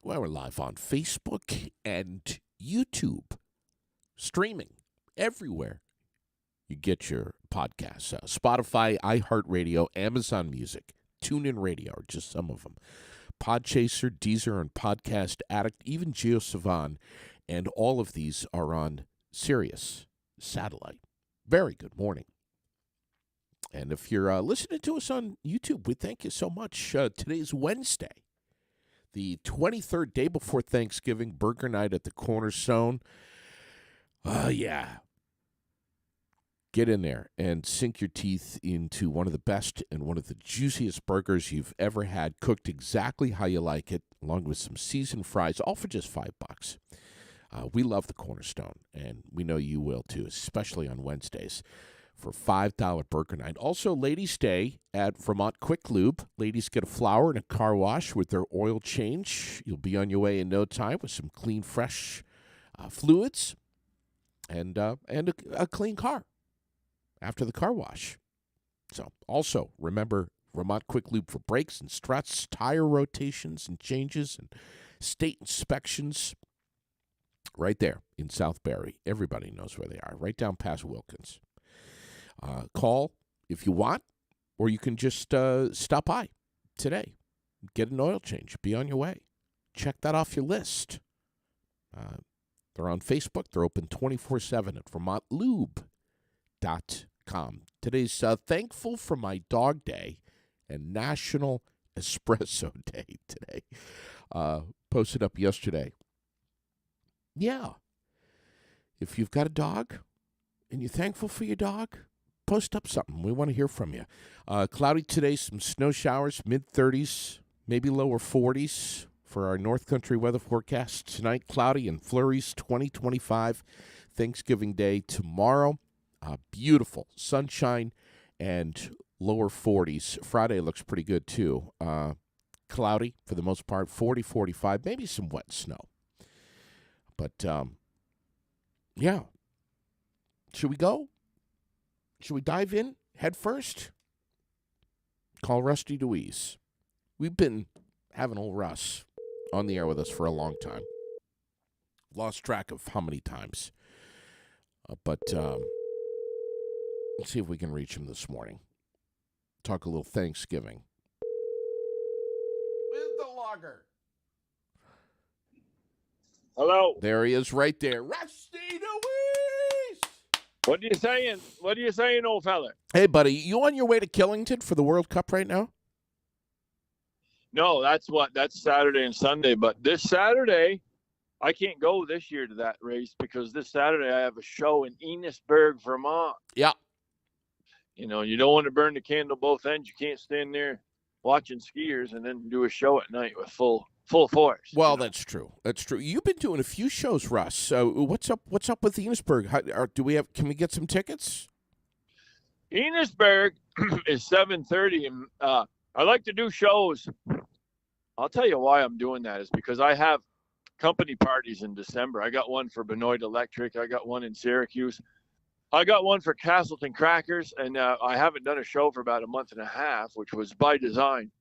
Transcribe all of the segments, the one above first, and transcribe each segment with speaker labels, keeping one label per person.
Speaker 1: Well, we're live on Facebook and YouTube, streaming everywhere you get your podcasts. Spotify, iHeartRadio, Amazon Music, TuneIn Radio are just some of them. Podchaser, Deezer, and Podcast Addict, even GeoSavan, and all of these are on Sirius Satellite. Very good morning. And if you're listening to us on YouTube, we thank you so much. Today's Wednesday, the 23rd day before Thanksgiving, burger night at the Cornerstone. Yeah. Get in there and sink your teeth into one of the best and one of the juiciest burgers you've ever had, cooked exactly how you like it, along with some seasoned fries, all for just $5. We love the Cornerstone, and we know you will too, especially on Wednesdays for $5 burger night. Also, ladies day at Vermont Quick Lube. Ladies get a flower and a car wash with their oil change. You'll be on your way in no time with some clean, fresh fluids and a clean car after the car wash. So, also, remember Vermont Quick Lube for brakes and struts, tire rotations and changes, and state inspections. Right there in South Barrie. Everybody knows where they are, right down past Wilkins. Call if you want, or you can just stop by today. Get an oil change. Be on your way. Check that off your list. They're on Facebook. They're open 24/7 at vermontlube.com. Today's Thankful for My Dog Day and National Espresso Day today. Posted up yesterday. Yeah. If you've got a dog and you're thankful for your dog, post up something. We want to hear from you. Cloudy today, some snow showers, mid-30s, maybe lower 40s for our North Country weather forecast. Tonight, cloudy and flurries, 20-25. Thanksgiving Day tomorrow. Beautiful sunshine and lower 40s. Friday looks pretty good, too. Cloudy for the most part, 40-45, maybe some wet snow. But, yeah. Should we go? Should we dive in head first? Call Rusty DEWEES. We've been having old Russ on the air with us for a long time. Lost track of how many times. But let's see if we can reach him this morning. Talk a little Thanksgiving. With the logger.
Speaker 2: Hello.
Speaker 1: There he is right there. Rusty DEWEES!
Speaker 2: What are you saying? What are you saying, old fella?
Speaker 1: Hey, buddy, you on your way to Killington for the World Cup right now?
Speaker 2: No, that's Saturday and Sunday. But this Saturday, I can't go this year to that race because this Saturday I have a show in Enosburg, Vermont.
Speaker 1: Yeah.
Speaker 2: You know, you don't want to burn the candle both ends. You can't stand there watching skiers and then do a show at night with full force.
Speaker 1: Well, you know? That's true. That's true. You've been doing a few shows, Russ. What's up with Enosburg? Can we get some tickets?
Speaker 2: Enosburg is 7:30, and I like to do shows. I'll tell you why I'm doing that is because I have company parties in December. I got one for Benoit Electric. I got one in Syracuse. I got one for Castleton Crackers, and I haven't done a show for about a month and a half, which was by design.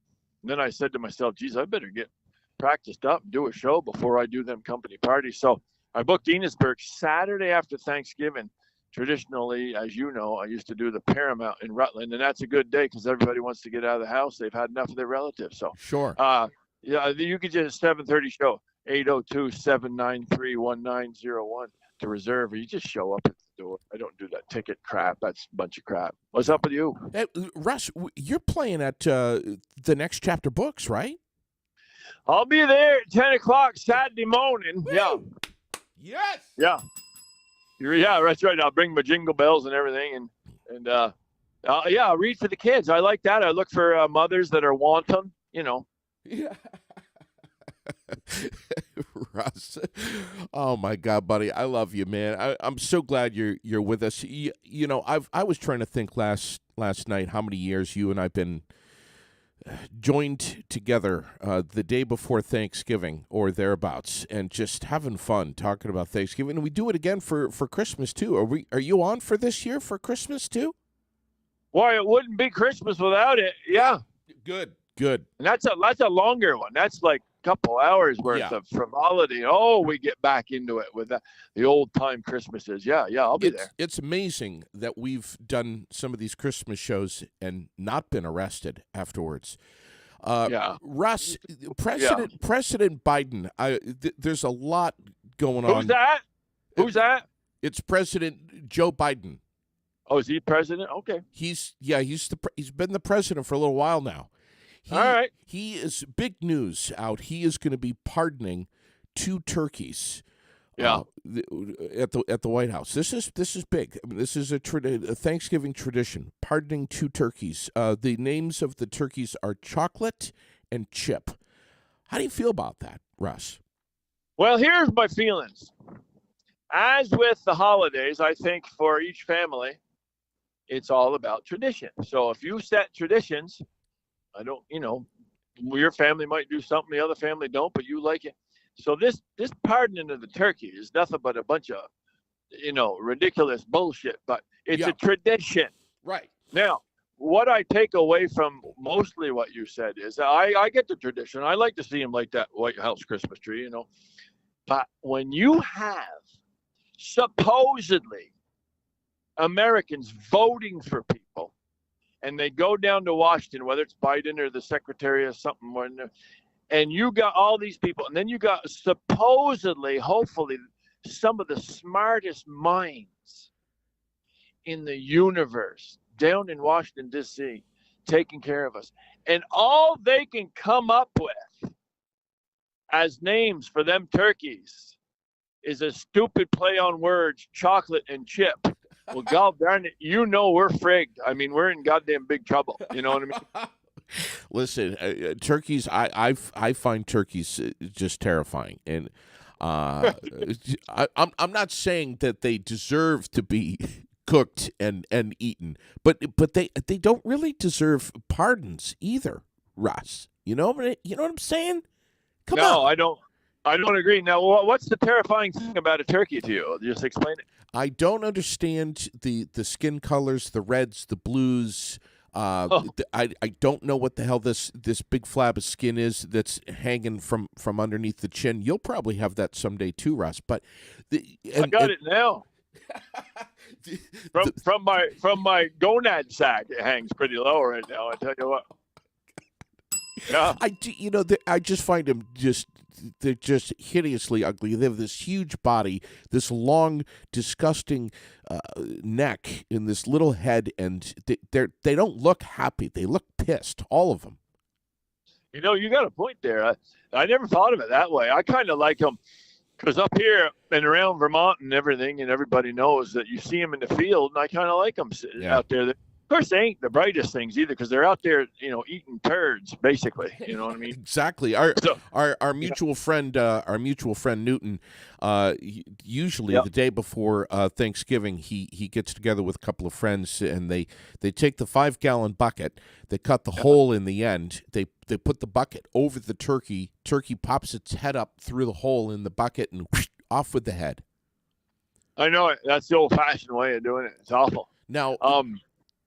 Speaker 2: And then I said to myself, geez, I better get practiced up and do a show before I do them company parties. So I booked Enosburg Saturday after Thanksgiving. Traditionally, as you know, I used to do the Paramount in Rutland, and that's a good day because everybody wants to get out of the house. They've had enough of their relatives. So
Speaker 1: sure.
Speaker 2: Yeah, you could just 7:30 show, 802-793-1901 to reserve, or you just show up at the door. I don't do that ticket crap. That's a bunch of crap. What's up with you?
Speaker 1: Hey, Russ, you're playing at the Next Chapter Books, right?
Speaker 2: I'll be there at 10 o'clock Saturday morning.
Speaker 1: Woo!
Speaker 2: Yeah.
Speaker 1: Yes.
Speaker 2: Yeah. Yeah, that's right. I'll bring my jingle bells and everything. And I'll read for the kids. I like that. I look for mothers that are wanton, you know.
Speaker 1: Yeah. Russ. Oh, my God, buddy. I love you, man. I'm so glad you're with us. You know, I was trying to think last night how many years you and I've been joined together the day before Thanksgiving or thereabouts, and just having fun talking about Thanksgiving. And we do it again for Christmas too. Are you on for this year for Christmas too?
Speaker 2: Why, it wouldn't be Christmas without it. Yeah.
Speaker 1: Good.
Speaker 2: And that's a longer one. That's like couple hours worth
Speaker 1: Yeah.
Speaker 2: of frivolity. Oh, we get back into it with the old time Christmases. Yeah, I'll be there.
Speaker 1: It's amazing that we've done some of these Christmas shows and not been arrested afterwards.
Speaker 2: Yeah.
Speaker 1: Russ, President Biden. There's a lot going on.
Speaker 2: Who's that? Who's that?
Speaker 1: It's President Joe Biden.
Speaker 2: Oh, is he president? Okay.
Speaker 1: He's been the president for a little while now.
Speaker 2: All right.
Speaker 1: He is big news out. He is going to be pardoning 2 turkeys.
Speaker 2: Yeah.
Speaker 1: At the White House. This is big. I mean, this is a Thanksgiving tradition. Pardoning 2 turkeys. The names of the turkeys are Chocolate and Chip. How do you feel about that, Russ?
Speaker 2: Well, here's my feelings. As with the holidays, I think for each family, it's all about tradition. So if you set traditions, your family might do something the other family don't, but you like it. So this pardoning of the turkey is nothing but a bunch of, ridiculous bullshit, but it's a tradition.
Speaker 1: Right.
Speaker 2: Now, what I take away from mostly what you said is I get the tradition. I like to see them like that White House Christmas tree, But when you have supposedly Americans voting for people, and they go down to Washington, whether it's Biden or the Secretary of something, and you got all these people, and then you got supposedly, hopefully, some of the smartest minds in the universe down in Washington, D.C., taking care of us. And all they can come up with as names for them turkeys is a stupid play on words, chocolate and chip. Well, God darn it, we're frigged. I mean, we're in goddamn big trouble. You know what I mean?
Speaker 1: Listen, turkeys. I find turkeys just terrifying, and I'm not saying that they deserve to be cooked and eaten, but they don't really deserve pardons either, Russ. You know what I'm saying? Come on.
Speaker 2: No, I don't agree. Now, what's the terrifying thing about a turkey to you? Just explain it.
Speaker 1: I don't understand the skin colors, the reds, the blues. I don't know what the hell this big flab of skin is that's hanging from underneath the chin. You'll probably have that someday too, Russ. But
Speaker 2: I got it now. From my gonad sack, it hangs pretty low right now. I tell you what. Yeah.
Speaker 1: I just find them they're just hideously ugly. They have this huge body, this long, disgusting neck, and this little head, and they don't look happy. They look pissed, all of them.
Speaker 2: You got a point there. I never thought of it that way. I kind of like them because up here and around Vermont and everything, and everybody knows that you see them in the field, and I kind of like them out there. Of course, they ain't the brightest things either because they're out there, eating turds, basically. You know what I mean?
Speaker 1: Exactly. Our mutual friend, Newton, usually the day before Thanksgiving, he gets together with a couple of friends, and they take the 5-gallon bucket, they cut the hole in the end, they put the bucket over the turkey. Turkey pops its head up through the hole in the bucket and whoosh, off with the head.
Speaker 2: I know it. That's the old-fashioned way of doing it. It's awful.
Speaker 1: Now,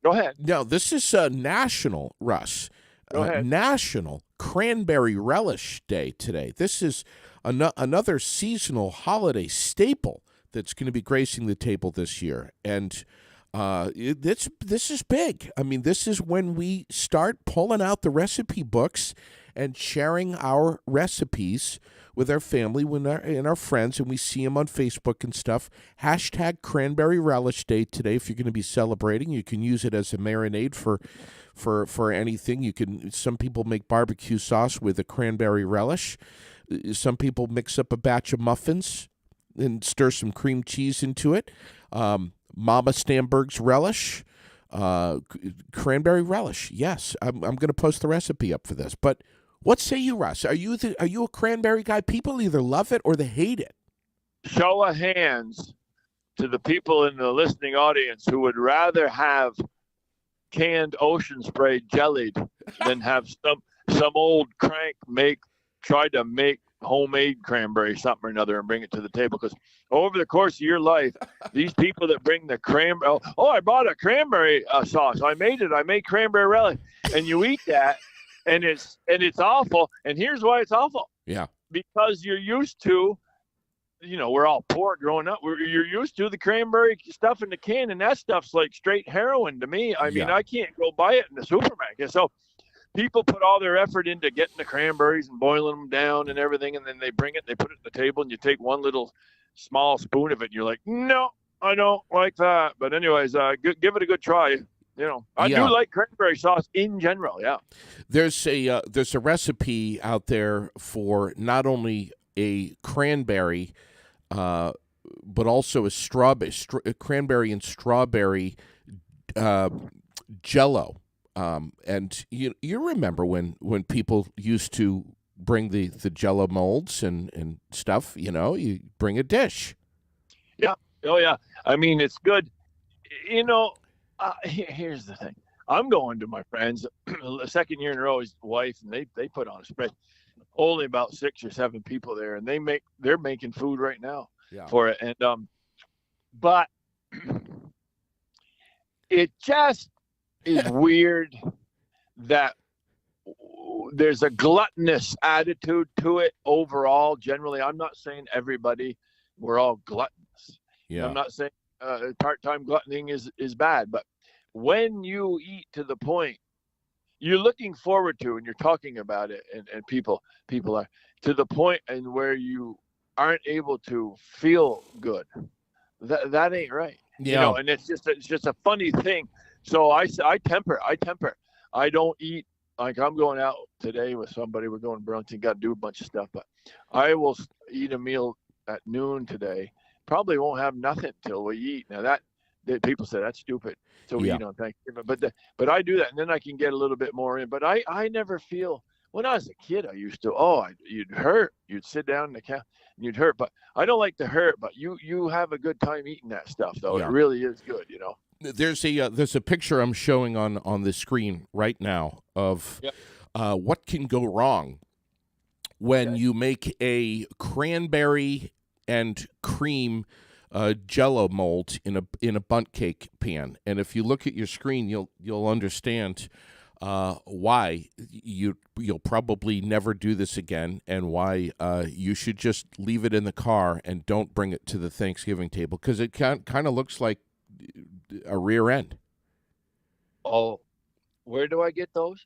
Speaker 2: go ahead.
Speaker 1: Now, this is national, Russ.
Speaker 2: Go ahead.
Speaker 1: National Cranberry Relish Day today. This is another seasonal holiday staple that's going to be gracing the table this year. And this is big. I mean, this is when we start pulling out the recipe books and sharing our recipes with our family and our friends, and we see them on Facebook and stuff. Hashtag Cranberry Relish Day today. If you're going to be celebrating, you can use it as a marinade for anything. Some people make barbecue sauce with a cranberry relish. Some people mix up a batch of muffins and stir some cream cheese into it. Mama Stamberg's relish, cranberry relish. Yes, I'm going to post the recipe up for this, but. What say you, Russ? Are you a cranberry guy? People either love it or they hate it.
Speaker 2: Show of hands to the people in the listening audience who would rather have canned Ocean Spray jellied than have some old crank try to make homemade cranberry something or another and bring it to the table. Because over the course of your life, these people that bring the cranberry, I bought a cranberry sauce. I made cranberry relish, and you eat that. And it's awful. And here's why it's awful.
Speaker 1: Yeah.
Speaker 2: because you're used to, we're all poor growing up. You're used to the cranberry stuff in the can, and that stuff's like straight heroin to me. I mean,
Speaker 1: Yeah.
Speaker 2: I can't go buy it in the supermarket. So people put all their effort into getting the cranberries and boiling them down and everything, and then they bring it, they put it on the table, and you take one little small spoon of it, and you're like, no, I don't like that. But anyways, give it a good try. I do like cranberry sauce in general. Yeah.
Speaker 1: There's a recipe out there for not only a cranberry, but also a cranberry and strawberry Jello. And you remember when people used to bring the Jello molds and stuff. You bring a dish.
Speaker 2: Yeah. Oh yeah. I mean, it's good. Here's the thing. I'm going to my friends, the second year in a row, his wife, and they put on a spread. Only about 6 or 7 people there, and they're making food right now for it. And but it just is weird that there's a gluttonous attitude to it overall. Generally, I'm not saying everybody. We're all gluttonous.
Speaker 1: Yeah.
Speaker 2: I'm not saying part-time gluttoning is bad, but when you eat to the point you're looking forward to and you're talking about it, and people are to the point and where you aren't able to feel good, that ain't right. And it's just a funny thing. So I temper. I don't eat. Like, I'm going out today with somebody. We're going to Burlington. Got to do a bunch of stuff, but I will eat a meal at noon today. Probably won't have nothing till we eat. Now that people say that's stupid. So we eat on Thanksgiving, but I do that, and then I can get a little bit more in. But I never feel. When I was a kid, I used to. You'd hurt. You'd sit down in the couch and you'd hurt. But I don't like to hurt. But you have a good time eating that stuff, though.
Speaker 1: Yeah.
Speaker 2: It really is good.
Speaker 1: There's a picture I'm showing on the screen right now of what can go wrong when you make a cranberry and cream Jello mold in a bundt cake pan. And if you look at your screen, you'll understand why you'll probably never do this again, and why you should just leave it in the car and don't bring it to the Thanksgiving table, because it kind of looks like a rear end.
Speaker 2: Oh, where do I get those?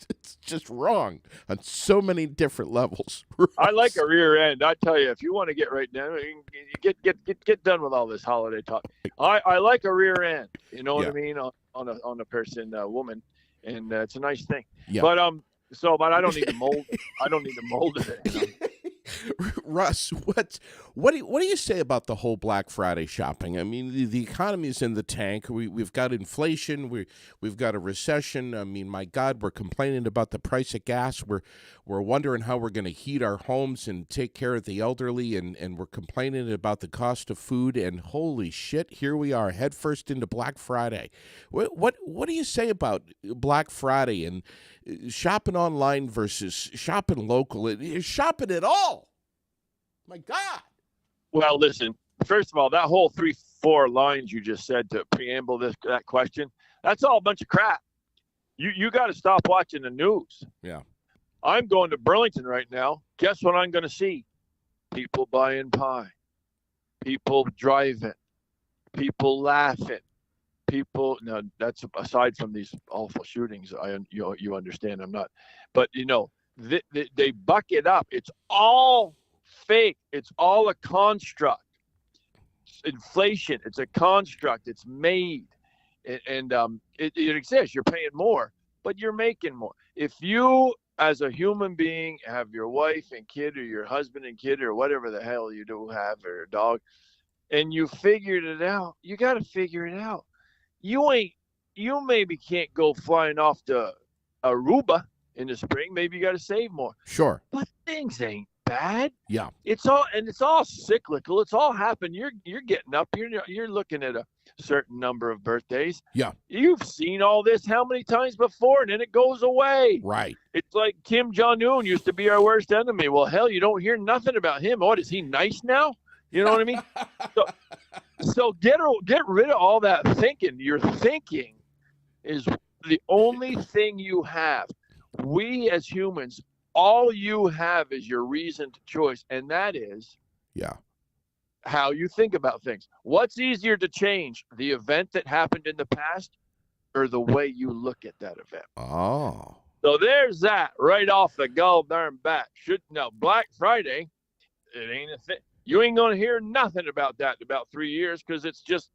Speaker 1: It's just wrong on so many different levels.
Speaker 2: I like a rear end. I tell you, if you want to get right down, get done with all this holiday talk. I like a rear end. You know what I mean, on a person, woman, and it's a nice thing.
Speaker 1: Yeah.
Speaker 2: But but I don't need to mold. I don't need to mold it.
Speaker 1: Russ, what do you say about the whole Black Friday shopping? I mean, the economy is in the tank. We've got inflation. We've got a recession. I mean, my God, we're complaining about the price of gas. We're wondering how we're going to heat our homes and take care of the elderly, and we're complaining about the cost of food. And holy shit, here we are, head first into Black Friday. What do you say about Black Friday and shopping online versus shopping local? Shopping at all? My God.
Speaker 2: Well, listen, first of all, that whole 3-4 lines you just said to preamble that question, that's all a bunch of crap. You got to stop watching the news.
Speaker 1: Yeah.
Speaker 2: I'm going to Burlington right now. Guess what I'm going to see? People buying pie. People driving. People laughing. People, now that's aside from these awful shootings. You understand I'm not, but they buck it up. It's all fake. It's all a construct. Inflation. It's a construct. It's made, and it exists. You're paying more, but you're making more. If you, as a human being, have your wife and kid, or your husband and kid, or whatever the hell you do have, or a dog, and you figured it out, you got to figure it out. You maybe can't go flying off to Aruba in the spring. Maybe you got to save more.
Speaker 1: Sure.
Speaker 2: But things ain't bad.
Speaker 1: Yeah.
Speaker 2: It's all cyclical. It's all happened. You're getting up. You're looking at a certain number of birthdays.
Speaker 1: Yeah.
Speaker 2: You've seen all this how many times before, and then it goes away.
Speaker 1: Right.
Speaker 2: It's like Kim Jong-un used to be our worst enemy. Well, hell, you don't hear nothing about him. What, is he nice now? You know what I mean? So get rid of all that thinking. Your thinking is the only thing you have, we as humans, all you have is your reasoned choice, and that is how you think about things. What's easier to change, the event that happened in the past or the way you look at that event?
Speaker 1: Oh.
Speaker 2: So there's that right off the gall darn bat. Black Friday, it ain't a thing. You ain't going to hear nothing about that in about 3 years because it's just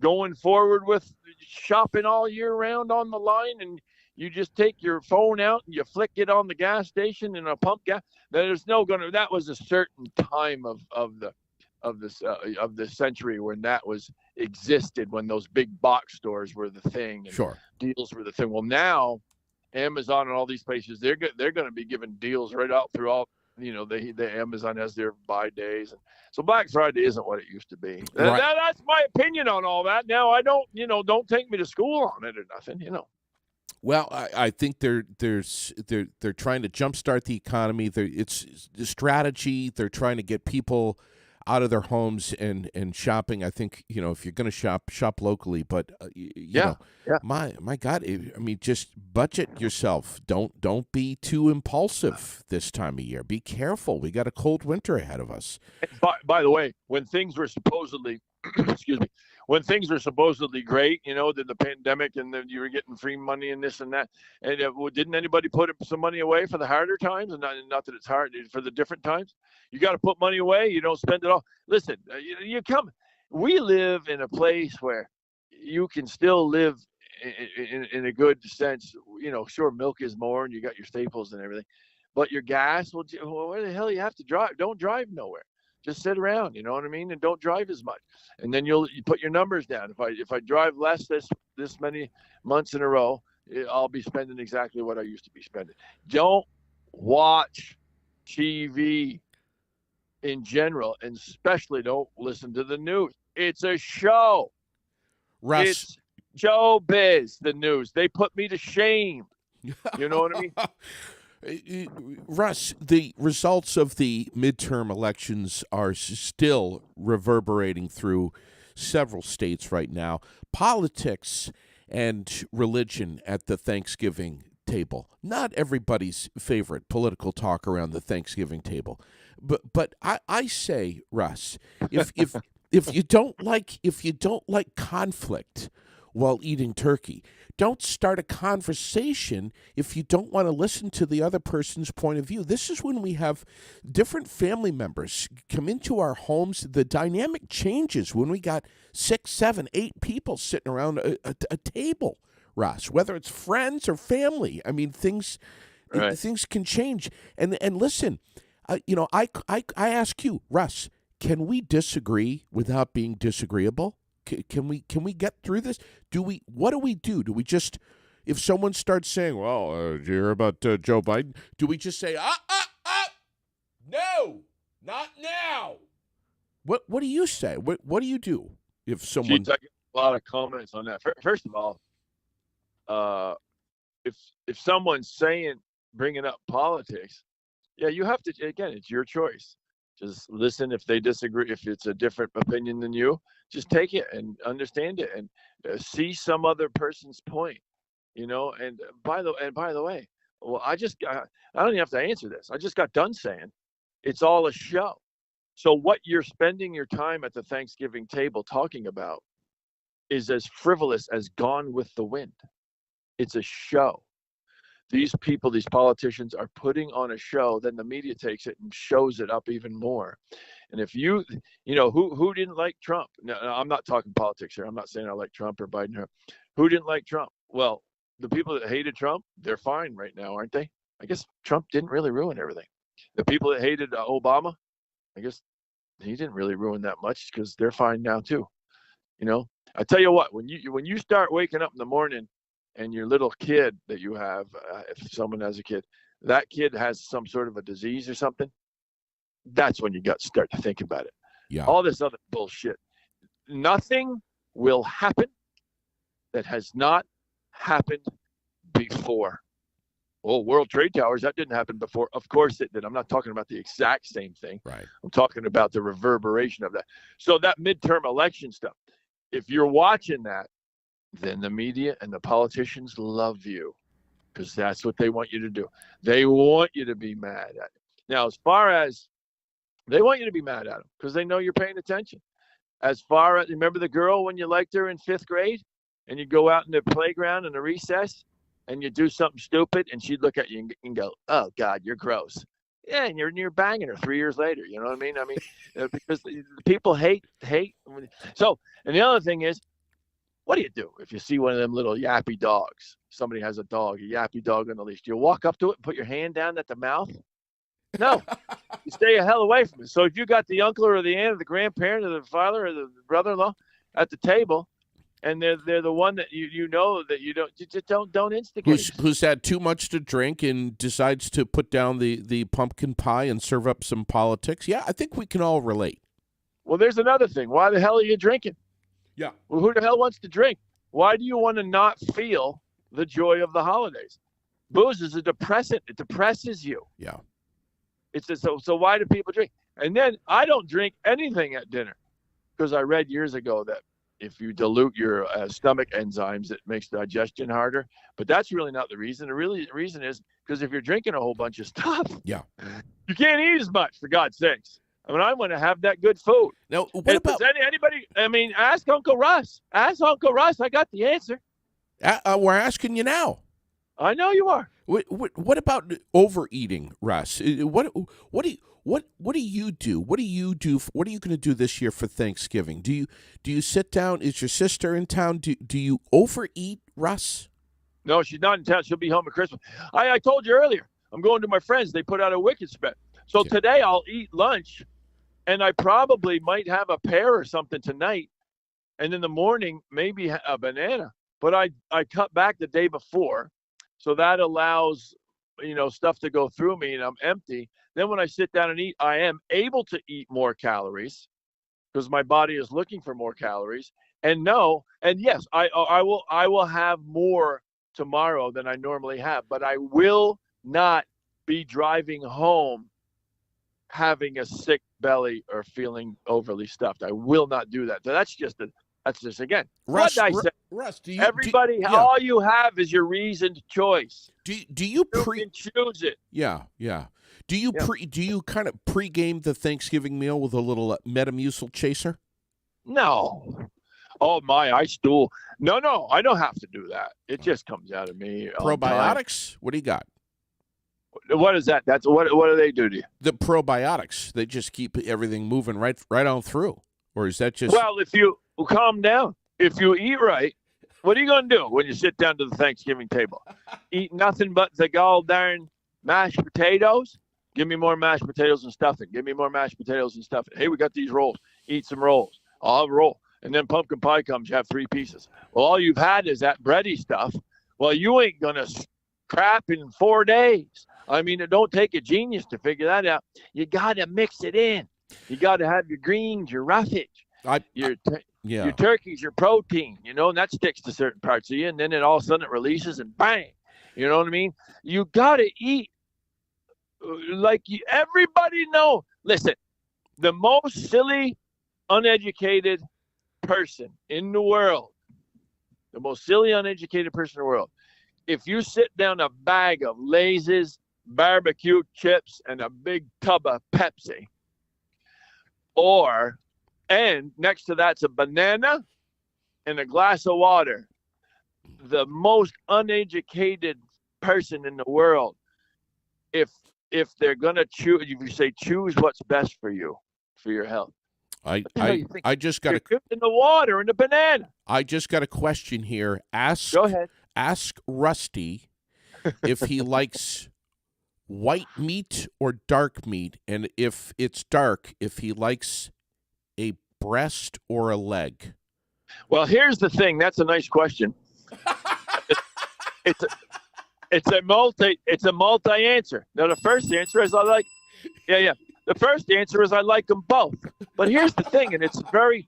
Speaker 2: going forward with shopping all year round on the line, and you just take your phone out and you flick it on the gas station and a pump gas. There's no going to. That was a certain time of the century when that was existed, when those big box stores were the thing and deals were the thing. Well, now Amazon and all these places, they're going to be giving deals right out through all. The Amazon has their buy days, and so Black Friday isn't what it used to be. Right. That's my opinion on all that. Now I don't take me to school on it or nothing.
Speaker 1: Well, I think they're trying to jumpstart the economy. It's the strategy. They're trying to get people out of their homes and shopping. I think if you're going to shop locally, but my God, I mean, just budget yourself. Don't be too impulsive this time of year. Be careful. We got a cold winter ahead of us.
Speaker 2: By the way, when things were supposedly excuse me, when things were supposedly great, the pandemic and you were getting free money and this and that, and didn't anybody put some money away for the harder times? And not that it's hard, for the different times. You got to put money away. You don't spend it all. Listen, we live in a place where you can still live in a good sense. Sure, milk is more and you got your staples and everything, but your gas, well, where the hell you have to drive? Don't drive nowhere. Just sit around, you know what I mean? And don't drive as much. And then you put your numbers down. If I drive less this many months in a row, I'll be spending exactly what I used to be spending. Don't watch TV in general, and especially don't listen to the news. It's a show.
Speaker 1: Russ.
Speaker 2: It's showbiz, the news. They put me to shame. You know what I mean?
Speaker 1: Russ, the results of the midterm elections are still reverberating through several states right now. Politics and religion at the Thanksgiving table. Not everybody's favorite political talk around the Thanksgiving table. But I say, Russ, if you don't like conflict while eating turkey, don't start a conversation if you don't want to listen to the other person's point of view. This is when we have different family members come into our homes. The dynamic changes when we got 6, 7, 8 people sitting around a table, Russ, whether it's friends or family. I mean, things can change. And listen, I ask you, Russ, can we disagree without being disagreeable? Can we get through this? What do we do? Do we just, if someone starts saying, well, did you hear about Joe Biden? Do we just say, no, not now? What do you say? What do you do if someone?
Speaker 2: Jeez, I get a lot of comments on that. First of all, if someone's bringing up politics, yeah, you have to, again, it's your choice. Just listen. If they disagree, if it's a different opinion than you, just take it and understand it and see some other person's point, And by the way, well, I don't even have to answer this. I just got done saying it's all a show. So what you're spending your time at the Thanksgiving table talking about is as frivolous as Gone with the Wind. It's a show. These people, these politicians are putting on a show, then the media takes it and shows it up even more. And if who didn't like Trump? No, I'm not talking politics here. I'm not saying I like Trump or Biden. Who didn't like Trump? Well, the people that hated Trump, they're fine right now, aren't they? I guess Trump didn't really ruin everything. The people that hated Obama, I guess he didn't really ruin that much because they're fine now too. I tell you what, when you start waking up in the morning and your little kid that you have, if someone has a kid, that kid has some sort of a disease or something, that's when you got to start to think about it.
Speaker 1: Yeah.
Speaker 2: All this other bullshit. Nothing will happen that has not happened before. Well, World Trade Towers, that didn't happen before. Of course it did. I'm not talking about the exact same thing.
Speaker 1: Right.
Speaker 2: I'm talking about the reverberation of that. So that midterm election stuff, if you're watching that, then the media and the politicians love you because that's what they want you to do. They want you to be mad at it. Now, as far as they want you to be mad at them because they know you're paying attention. As far as remember the girl when you liked her in 5th grade and you go out in the playground in the recess and you do something stupid and she'd look at you and go, "Oh God, you're gross." Yeah, and you're banging her 3 years later. You know what I mean? Because the people hate. So, and the other thing is, what do if you see one of them little yappy dogs? Somebody has a dog, a yappy dog on the leash. Do you walk up to it and put your hand down at the mouth? No, you stay a hell away from it. So if you got the uncle or the aunt or the grandparent or the father or the brother-in-law at the table, and they're the one that you know that you just don't instigate.
Speaker 1: Who's had too much to drink and decides to put down the pumpkin pie and serve up some politics. Yeah, I think we can all relate.
Speaker 2: Well, there's another thing. Why the hell are you drinking?
Speaker 1: Yeah.
Speaker 2: Well, who the hell wants to drink? Why do you want to not feel the joy of the holidays? Booze is a depressant. It depresses you.
Speaker 1: Yeah.
Speaker 2: So why do people drink? And then I don't drink anything at dinner because I read years ago that if you dilute your stomach enzymes, it makes digestion harder. But that's really not the reason. The reason is because if you're drinking a whole bunch of stuff,
Speaker 1: yeah,
Speaker 2: you can't eat as much, for God's sakes. I want to have that good food.
Speaker 1: Now, what about
Speaker 2: anybody? Ask Uncle Russ. Ask Uncle Russ. I got the answer.
Speaker 1: We're asking you now.
Speaker 2: I know you are.
Speaker 1: What about overeating, Russ? What do you do? What are you going to do this year for Thanksgiving? Do you sit down? Is your sister in town? Do you overeat, Russ?
Speaker 2: No, she's not in town. She'll be home at Christmas. I told you earlier. I'm going to my friends. They put out a wicked spread. So today I'll eat lunch, and I probably might have a pear or something tonight, and in the morning maybe a banana. But I cut back the day before, so that allows stuff to go through me, and I'm empty. Then when I sit down and eat, I am able to eat more calories because my body is looking for more calories. And yes, I will have more tomorrow than I normally have, but I will not be driving home having a sick belly or feeling overly stuffed. I will not do that. So that's just again.
Speaker 1: Russ,
Speaker 2: everybody, all you have is your reasoned choice.
Speaker 1: Do you
Speaker 2: choose it?
Speaker 1: Yeah. Do you kind of pre-game the Thanksgiving meal with a little Metamucil chaser?
Speaker 2: No. Oh my, I stool. No, I don't have to do that. It just comes out of me.
Speaker 1: Probiotics? What do you got?
Speaker 2: What is that? That's what do they do to you?
Speaker 1: The probiotics. They just keep everything moving right on through. Or is that just
Speaker 2: if you calm down, if you eat right, what are you going to do when you sit down to the Thanksgiving table? Eat nothing but the gall darn mashed potatoes? Give me more mashed potatoes and stuffing. Give me more mashed potatoes and stuffing. Hey, we got these rolls. Eat some rolls. I'll have a roll. And then pumpkin pie comes, you have 3 pieces. Well, all you've had is that bready stuff. Well, you ain't going to crap in 4 days. It don't take a genius to figure that out. You got to mix it in. You got to have your greens, your roughage, your turkeys, your protein, and that sticks to certain parts of you. And then all of a sudden it releases and bang. You know what I mean? You got to eat like everybody know. Listen, the most silly, uneducated person in the world, if you sit down a bag of Lay's barbecue chips and a big tub of Pepsi, and next to that's a banana and a glass of water, the most uneducated person in the world, if they're gonna choose, if you say choose what's best for you, for your health,
Speaker 1: I just got
Speaker 2: in the water and the banana.
Speaker 1: I just got a question here.
Speaker 2: Go ahead.
Speaker 1: Ask Rusty if he likes white meat or dark meat, and if it's dark, if he likes a breast or a leg.
Speaker 2: Well, here's the thing. That's a nice question. It's a multi answer. Now the first answer is I like. The first answer is I like them both. But here's the thing, and it's very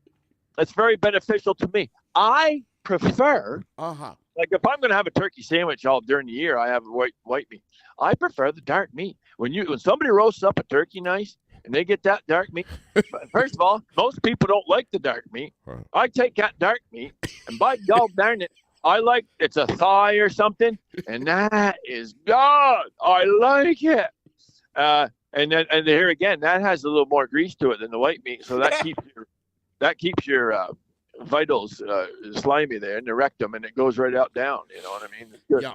Speaker 2: beneficial to me. I prefer. Like if I'm going to have a turkey sandwich all during the year, I have white meat. I prefer the dark meat. When somebody roasts up a turkey nice, and they get that dark meat. But first of all, most people don't like the dark meat.
Speaker 1: Right.
Speaker 2: I take that dark meat, and by God darn it, I like it's a thigh or something, and that is good. I like it. And here again, that has a little more grease to it than the white meat, so that keeps your vitals slimy there in the rectum, and it goes right out down. You know what I mean? It's good.
Speaker 1: Yeah.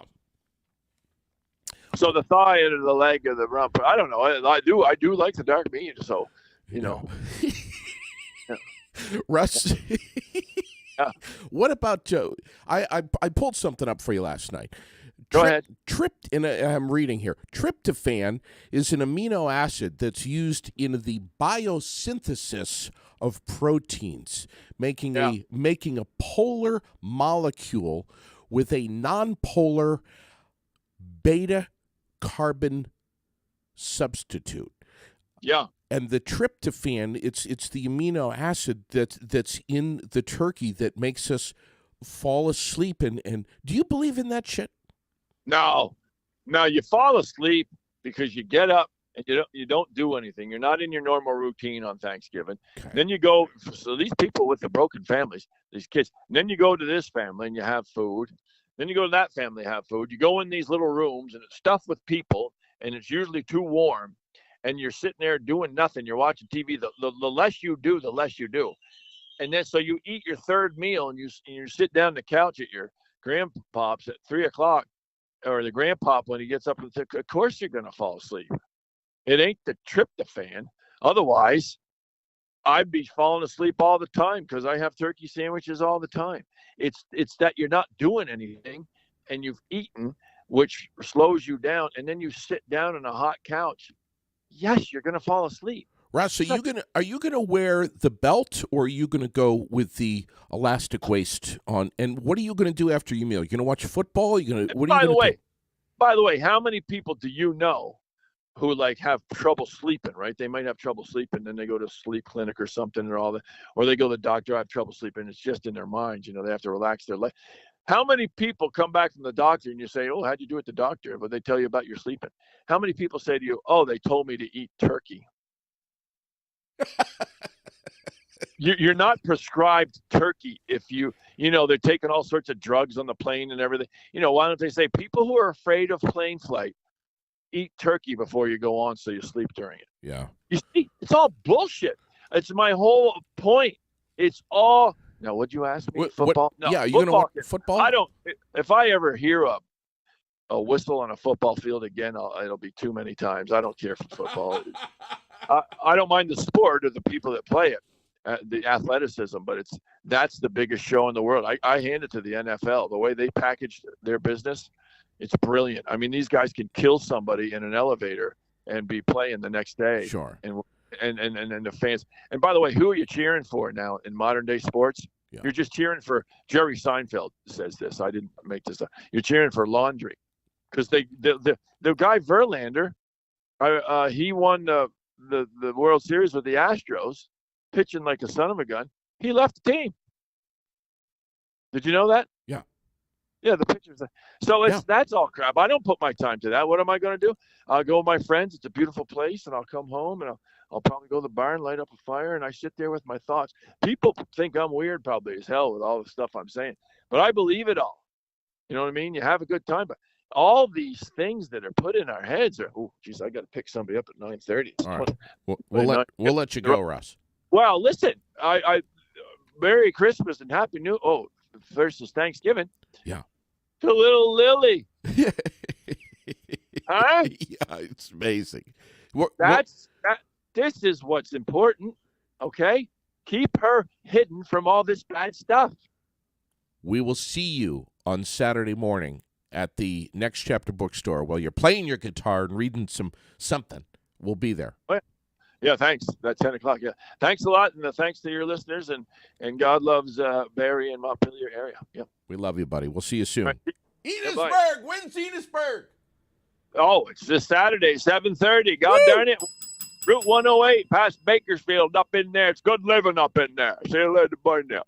Speaker 2: So the thigh or the leg or the rump, I don't know. I do like the dark meat. So, you know.
Speaker 1: Yeah. Russ,
Speaker 2: yeah.
Speaker 1: What about I pulled something up for you last night.
Speaker 2: Go ahead.
Speaker 1: I'm reading here. Tryptophan is an amino acid that's used in the biosynthesis of proteins, making a polar molecule with a nonpolar beta carbon substitute.
Speaker 2: Yeah.
Speaker 1: And the tryptophan, it's the amino acid that's in the turkey that makes us fall asleep. And do you believe in that shit?
Speaker 2: No, you fall asleep because you get up and you don't do anything. You're not in your normal routine on Thanksgiving. Okay. Then you go. So these people with the broken families, these kids. And then you go to this family and you have food. Then you go to that family, have food. You go in these little rooms and it's stuffed with people, and it's usually too warm. And you're sitting there doing nothing. You're watching TV. The less you do, the less you do. And then so you eat your third meal and you sit down on the couch at your grandpa's at 3:00. Or the grandpop when he gets up, of course you're going to fall asleep. It ain't the tryptophan. Otherwise, I'd be falling asleep all the time because I have turkey sandwiches all the time. It's that you're not doing anything and you've eaten, which slows you down, and then you sit down on a hot couch. Yes, you're going to fall asleep.
Speaker 1: Russ, are you gonna wear the belt, or are you gonna go with the elastic waist on? And what are you gonna do after your meal? You gonna watch football? By
Speaker 2: the way, how many people do you know who have trouble sleeping? Right, they might have trouble sleeping, then they go to sleep clinic or something, or they go to the doctor. I have trouble sleeping. It's just in their minds. They have to relax their leg. How many people come back from the doctor and you say, "Oh, how'd you do at the doctor?" But they tell you about your sleeping. How many people say to you, "Oh, they told me to eat turkey"? You're not prescribed turkey if they're taking all sorts of drugs on the plane and everything. Why don't they say people who are afraid of plane flight eat turkey before you go on so you sleep during it?
Speaker 1: Yeah.
Speaker 2: You see, it's all bullshit. It's my whole point. It's all. Now, what'd you ask me? Football? No,
Speaker 1: yeah, you're going to watch football?
Speaker 2: I don't. If I ever hear a whistle on a football field again, it'll be too many times. I don't care for football. I don't mind the sport or the people that play it, the athleticism, but that's the biggest show in the world. I hand it to the NFL. The way they package their business, it's brilliant. I mean, these guys can kill somebody in an elevator and be playing the next day.
Speaker 1: Sure.
Speaker 2: And the fans. And by the way, who are you cheering for now in modern day sports? Yeah. You're just cheering for Jerry Seinfeld says this. I didn't make this up. You're cheering for laundry because the guy Verlander, he won the World Series with the Astros, pitching like a son of a gun. He left the team. Did you know that?
Speaker 1: Yeah.
Speaker 2: Yeah, the pitchers. So that's all crap. I don't put my time to that. What am I going to do? I'll go with my friends. It's a beautiful place, and I'll come home and I'll probably go to the barn, light up a fire, and I sit there with my thoughts. People think I'm weird probably as hell with all the stuff I'm saying, but I believe it all. You know what I mean? You have a good time, but all these things that are put in our heads are, oh, geez, I got to pick somebody up at 9:30.
Speaker 1: All right. We'll let you go, Russ.
Speaker 2: Well, listen, I Merry Christmas and Happy New. Oh, first is Thanksgiving.
Speaker 1: Yeah.
Speaker 2: To little Lily. Huh?
Speaker 1: Yeah, it's amazing.
Speaker 2: This is what's important. Okay, keep her hidden from all this bad stuff.
Speaker 1: We will see you on Saturday morning at the Next Chapter bookstore while you're playing your guitar and reading something. We'll be there.
Speaker 2: Yeah, thanks. That's 10 o'clock. Yeah, thanks a lot, and thanks to your listeners, and God loves Barrie and Montpelier area. Yeah,
Speaker 1: we love you, buddy. We'll see you soon.
Speaker 2: Right.
Speaker 1: Enosburg, when's Enosburg?
Speaker 2: Oh, it's this Saturday, 7:30. God darn it. Route 108 past Bakersfield up in there. It's good living up in there. See you later, boy now.